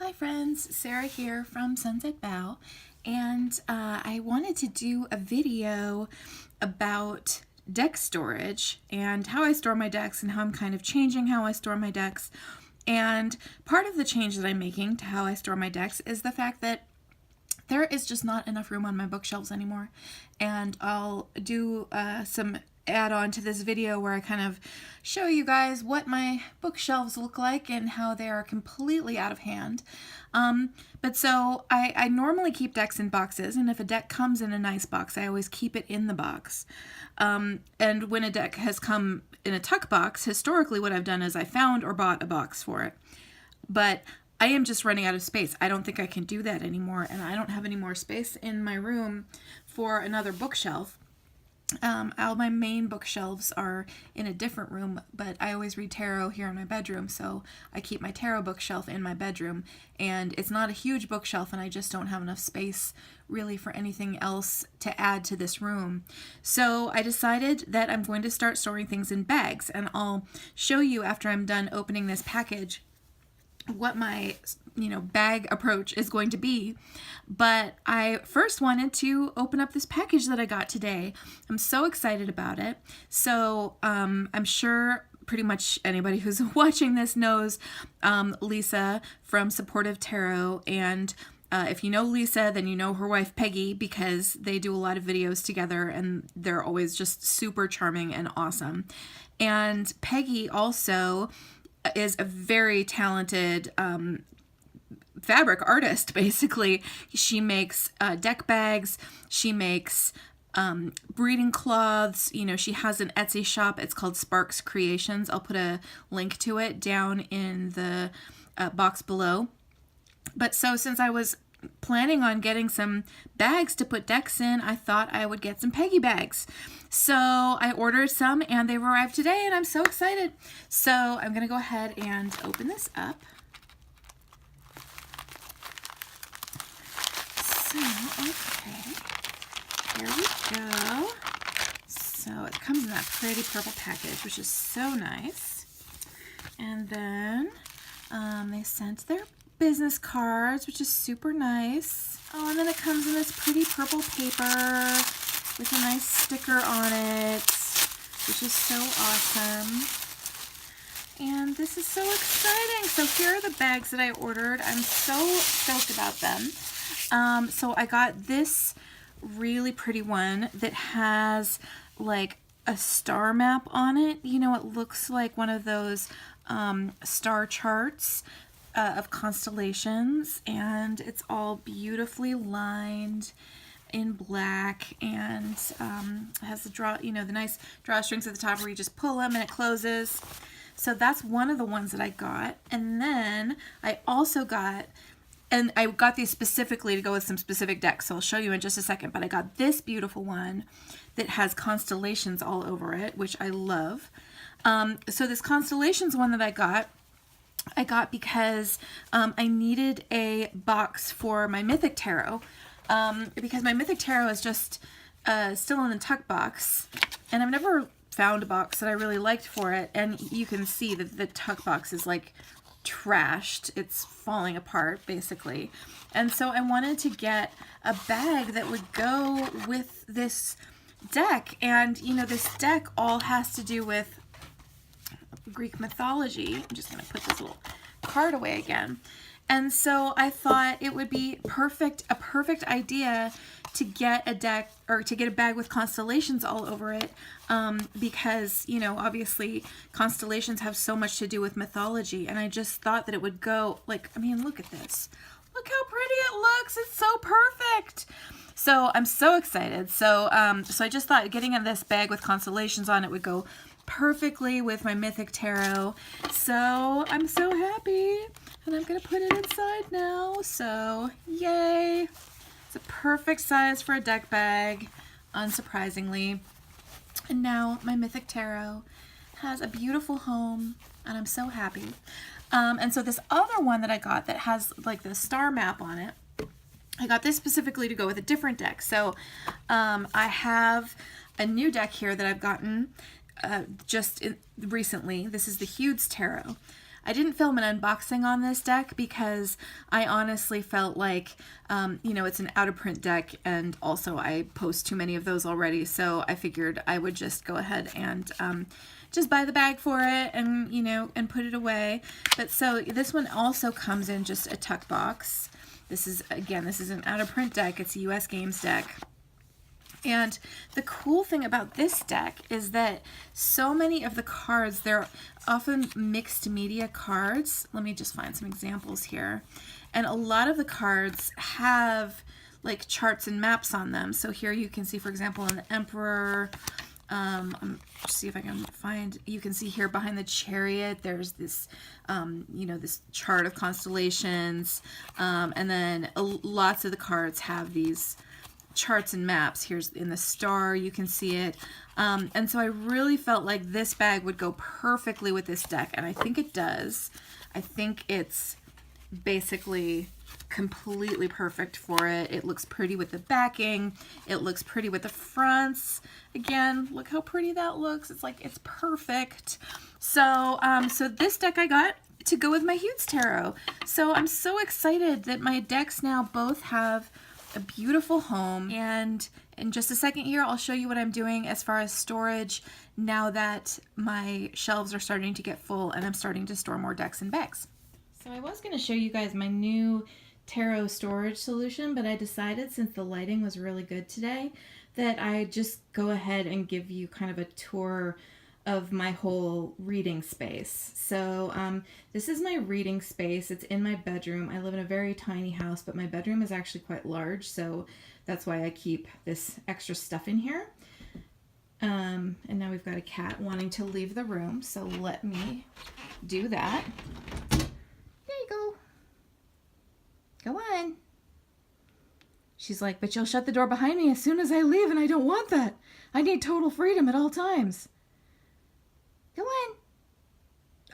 Hi friends, Sarah here from Sunset Bow, and I wanted to do a video about deck storage and how I store my decks and how I'm kind of changing how I store my decks. And part of the change that I'm making to how I store my decks is the fact that there is just not enough room on my bookshelves anymore. And I'll do some add on to this video where I kind of show you guys what my bookshelves look like and how they are completely out of hand. But so I normally keep decks in boxes, and if a deck comes in a nice box, I always keep it in the box. And when a deck has come in a tuck box, historically what I've done is I found or bought a box for it. But I am just running out of space. I don't think I can do that anymore, and I don't have any more space in my room for another bookshelf. All my main bookshelves are in a different room, but I always read tarot here in my bedroom, so I keep my tarot bookshelf in my bedroom, and it's not a huge bookshelf, and I just don't have enough space really for anything else to add to this room. So I decided that I'm going to start storing things in bags, and I'll show you after I'm done opening this package what my bag approach is going to be. But I first wanted to open up this package that I got today. I'm so excited about it. So I'm sure pretty much anybody who's watching this knows Lisa from Supportive Tarot, and if you know Lisa, then you know her wife Peggy, because they do a lot of videos together and they're always just super charming and awesome. And Peggy also is a very talented fabric artist, basically. She makes deck bags, she makes breeding cloths. She has an Etsy shop. It's called Sparks Creations. I'll put a link to it down in the box below. But so since I was planning on getting some bags to put decks in, I thought I would get some Peggy bags. So I ordered some and they've arrived today, and I'm so excited. So I'm going to go ahead and open this up. So, okay, here we go. So it comes in that pretty purple package, which is so nice. And then they sent their business cards, which is super nice. Oh, and then it comes in this pretty purple paper with a nice sticker on it, which is so awesome. And this is so exciting. So here are the bags that I ordered. I'm so stoked about them. So I got this really pretty one that has like a star map on it. It looks like one of those star charts of constellations, and it's all beautifully lined in black, and has the the nice drawstrings at the top where you just pull them and it closes. So that's one of the ones that I got. And then I also got, and I got these specifically to go with some specific decks, so I'll show you in just a second, but I got this beautiful one that has constellations all over it, which I love. So this constellations one that I got because I needed a box for my Mythic Tarot, because my Mythic Tarot is just still in the tuck box, and I've never found a box that I really liked for it, and you can see that the tuck box is like trashed. It's falling apart basically. And so I wanted to get a bag that would go with this deck, and this deck all has to do with Greek mythology. I'm just going to put this little card away again. And so I thought it would be a perfect idea to get a deck, or to get a bag with constellations all over it, because obviously constellations have so much to do with mythology, and I just thought that it would go, like, I mean, look at this. Look how pretty it looks. It's so perfect. So I'm so excited. So I just thought getting in this bag with constellations on it would go perfectly with my Mythic Tarot. So I'm so happy, and I'm gonna put it inside now. So yay. It's a perfect size for a deck bag, unsurprisingly. And now my Mythic Tarot has a beautiful home, and I'm so happy. And so this other one that I got that has like the star map on it, I got this specifically to go with a different deck. So I have a new deck here that I've gotten recently. This is the Hudes Tarot. I didn't film an unboxing on this deck because I honestly felt like, you know, it's an out of print deck, and also I post too many of those already, so I figured I would just go ahead and just buy the bag for it and, you know, and put it away. But so this one also comes in just a tuck box. This is, again, this is an out of print deck. It's a US Games deck. And the cool thing about this deck is that so many of the cards, they're often mixed media cards. Let me just find some examples here. And a lot of the cards have like charts and maps on them. So here you can see, for example, an Emperor. See if I can find, you can see here behind the Chariot, there's this, you know, this chart of constellations. And then lots of the cards have these charts and maps. Here's in the Star, you can see it. And so I really felt like this bag would go perfectly with this deck, and I think it does. I think it's basically completely perfect for it. It looks pretty with the backing. It looks pretty with the fronts. Again, look how pretty that looks. It's like, it's perfect. So, so this deck I got to go with my Hudes Tarot. So I'm so excited that my decks now both have a beautiful home, and in just a second here I'll show you what I'm doing as far as storage now that my shelves are starting to get full and I'm starting to store more decks in bags. So I was going to show you guys my new tarot storage solution, but I decided, since the lighting was really good today, that I'd just go ahead and give you kind of a tour of my whole reading space. So this is my reading space. It's in my bedroom. I live in a very tiny house, but my bedroom is actually quite large, so that's why I keep this extra stuff in here. And now we've got a cat wanting to leave the room, so let me do that. There you go. Go on. She's like, but you'll shut the door behind me as soon as I leave, and I don't want that. I need total freedom at all times. Go on.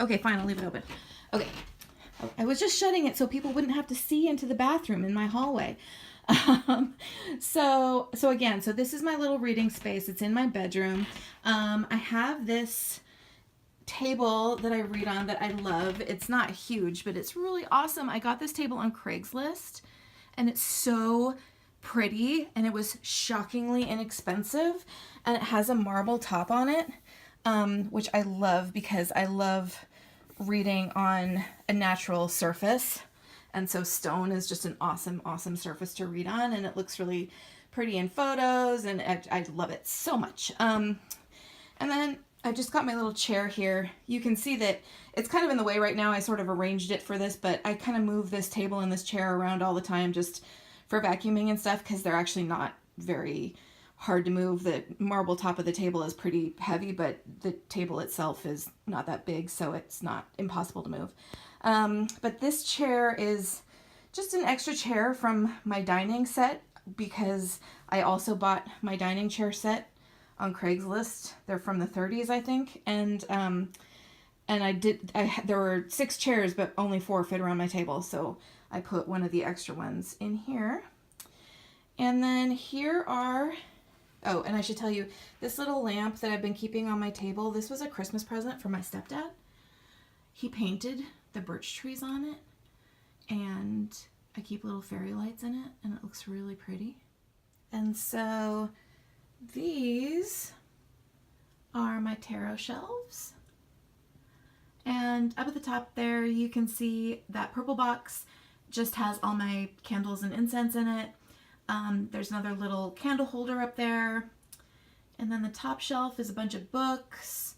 Okay, fine, I'll leave it open. Okay, I was just shutting it so people wouldn't have to see into the bathroom in my hallway. So again, so this is my little reading space. It's in my bedroom. I have this table that I read on that I love. It's not huge, but it's really awesome. I got this table on Craigslist, and it's so pretty, and it was shockingly inexpensive, and it has a marble top on it. Which I love because I love reading on a natural surface. And so stone is just an awesome, awesome surface to read on, and it looks really pretty in photos, and I love it so much. And then I just got my little chair here. You can see that it's kind of in the way right now. I sort of arranged it for this, but I kind of move this table and this chair around all the time just for vacuuming and stuff, because they're actually not very hard to move. The marble top of the table is pretty heavy, but the table itself is not that big, so it's not impossible to move. But this chair is just an extra chair from my dining set, because I also bought my dining chair set on Craigslist. They're from the 30s, I think, and there were 6 chairs, but only 4 fit around my table, so I put one of the extra ones in here. And then here are, oh, and I should tell you, this little lamp that I've been keeping on my table, this was a Christmas present from my stepdad. He painted the birch trees on it, and I keep little fairy lights in it, and it looks really pretty. And so these are my tarot shelves. And up at the top there, you can see that purple box just has all my candles and incense in it. There's another little candle holder up there. And then the top shelf is a bunch of books,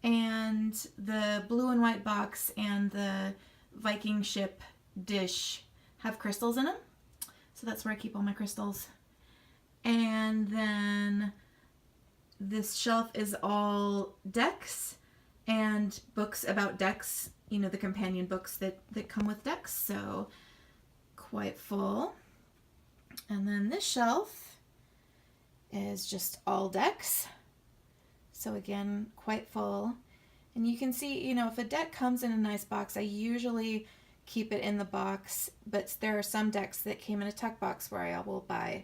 and the blue and white box and the Viking ship dish have crystals in them. So that's where I keep all my crystals. And then this shelf is all decks and books about decks, you know, the companion books that come with decks. So quite full. And then this shelf is just all decks. So again, quite full. And you can see, you know, if a deck comes in a nice box, I usually keep it in the box, but there are some decks that came in a tuck box where I will buy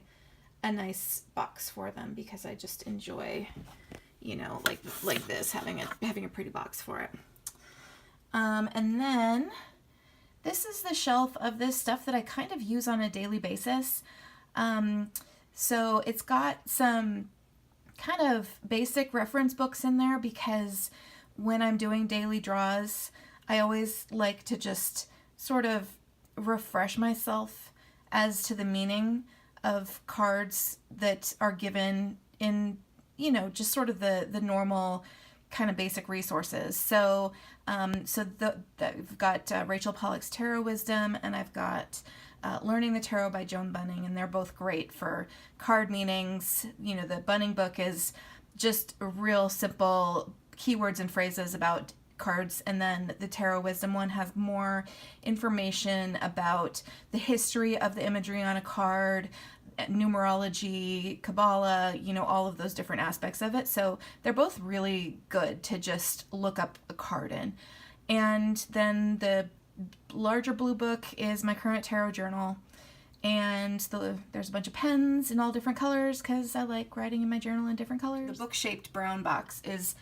a nice box for them, because I just enjoy, you know, like this, having a pretty box for it. And then this is the shelf of this stuff that I kind of use on a daily basis. So it's got some kind of basic reference books in there because when I'm doing daily draws, I always like to just sort of refresh myself as to the meaning of cards that are given in, you know, just sort of the normal kind of basic resources. So I've got Rachel Pollack's Tarot Wisdom, and I've got Learning the Tarot by Joan Bunning, and they're both great for card meanings. You know, the Bunning book is just real simple keywords and phrases about cards, and then the Tarot Wisdom one has more information about the history of the imagery on a card, numerology, Kabbalah, you know, all of those different aspects of it. So they're both really good to just look up a card in. And then the larger blue book is my current tarot journal, and there's a bunch of pens in all different colors because I like writing in my journal in different colors. The book-shaped brown box is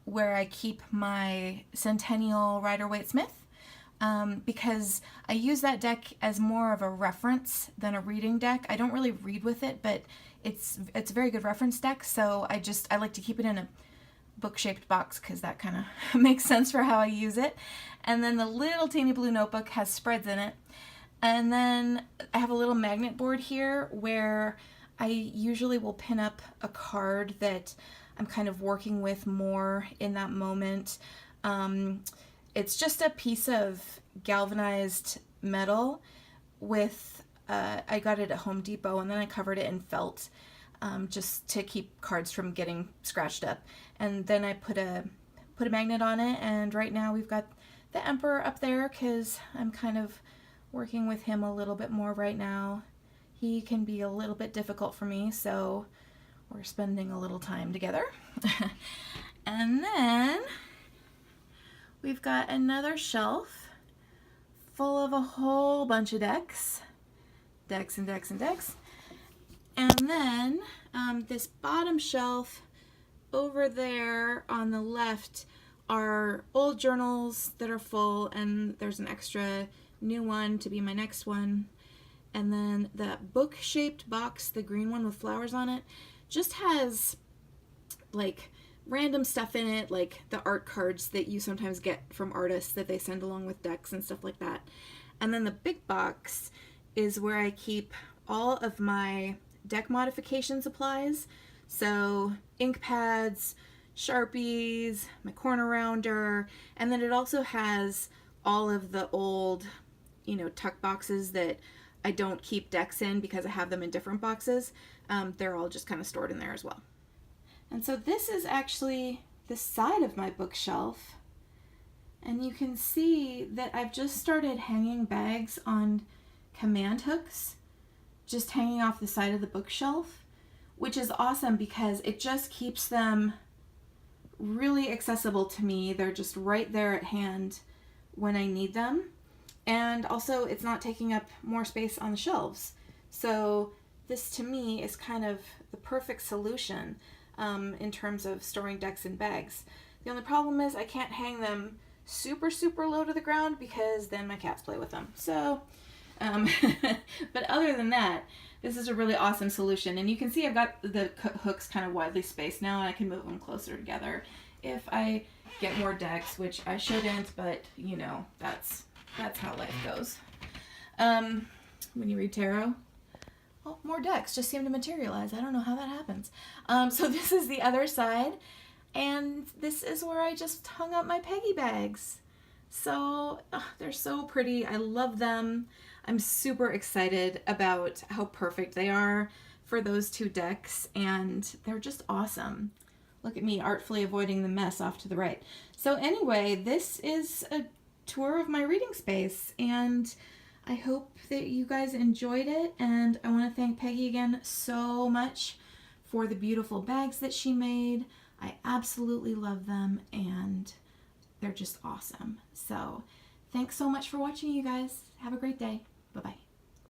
where I keep my Centennial Rider-Waite-Smith, because I use that deck as more of a reference than a reading deck. I don't really read with it, but it's a very good reference deck, so I like to keep it in a book-shaped box because that kind of makes sense for how I use it. And then the little teeny blue notebook has spreads in it. And then I have a little magnet board here where I usually will pin up a card that I'm kind of working with more in that moment. It's just a piece of galvanized metal with, I got it at Home Depot, and then I covered it in felt just to keep cards from getting scratched up. And then I put a magnet on it, and right now we've got the Emperor up there because I'm kind of working with him a little bit more right now. He can be a little bit difficult for me, so we're spending a little time together. And then we've got another shelf full of a whole bunch of decks. Decks and decks and decks. And then this bottom shelf over there on the left are old journals that are full, and there's an extra new one to be my next one. And then that book-shaped box, the green one with flowers on it, just has like random stuff in it, like the art cards that you sometimes get from artists that they send along with decks and stuff like that. And then the big box is where I keep all of my deck modification supplies. So ink pads, Sharpies, my corner rounder, and then it also has all of the old, you know, tuck boxes that I don't keep decks in because I have them in different boxes. They're all just kind of stored in there as well. And so this is actually the side of my bookshelf, and you can see that I've just started hanging bags on command hooks, just hanging off the side of the bookshelf, which is awesome because it just keeps them really accessible to me. They're just right there at hand when I need them. And also it's not taking up more space on the shelves. So this to me is kind of the perfect solution in terms of storing decks in bags. The only problem is I can't hang them super low to the ground because then my cats play with them. So, but other than that, this is a really awesome solution. And you can see I've got the hooks kind of widely spaced now, and I can move them closer together if I get more decks, which I shouldn't, but you know, that's how life goes. When you read tarot, well, more decks just seem to materialize. I don't know how that happens. So this is the other side, and this is where I just hung up my Peggy bags. So they're so pretty. I love them. I'm super excited about how perfect they are for those two decks, and they're just awesome. Look at me artfully avoiding the mess off to the right. So anyway, this is a tour of my reading space, and I hope that you guys enjoyed it, and I want to thank Peggy again so much for the beautiful bags that she made. I absolutely love them, and they're just awesome. So thanks so much for watching, you guys. Have a great day. Bye-bye.